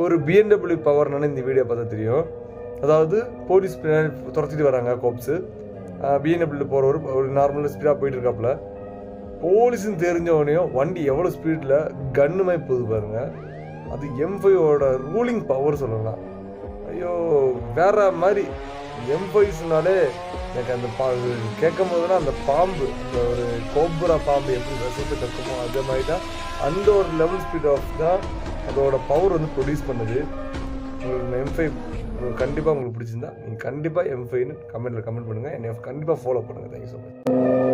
ஒரு BMW பவர்னு இந்த video பார்த்தா தெரியும். அதாவது போலீஸ் துரத்திட்டு வராங்க கோப்ஸு. BMW போகிறவர் ஒரு நார்மலாக ஸ்பீடாக போயிட்டு இருக்காப்புல. போலீஸுன்னு தெரிஞ்சவனையும் வண்டி எவ்வளோ ஸ்பீடில் கன்னுமாய் போகுது பாருங்க. அது M5ஓட ரூலிங் பவர் சொல்லலாம். ஐயோ வேற மாதிரி. M5ஸ்னாலே எனக்கு அந்த கேட்கும் போதுனா அந்த பாம்பு, அந்த ஒரு கோப்ரா பாம்பு எப்படி விஷத்தை கக்குமோ அதே மாதிரி தான் அந்த ஒரு லெவல் ஸ்பீட் ஆஃப் தான் அதோட பவர் வந்து ப்ரொடியூஸ் பண்ணுது. உங்களுக்கு M5 கண்டிப்பாக உங்களுக்கு பிடிச்சிருந்தா நீங்கள் கண்டிப்பாக M5ன்னு கமெண்ட் பண்ணுங்கள். என்னை கண்டிப்பாக ஃபாலோ பண்ணுங்கள். Thank you so much.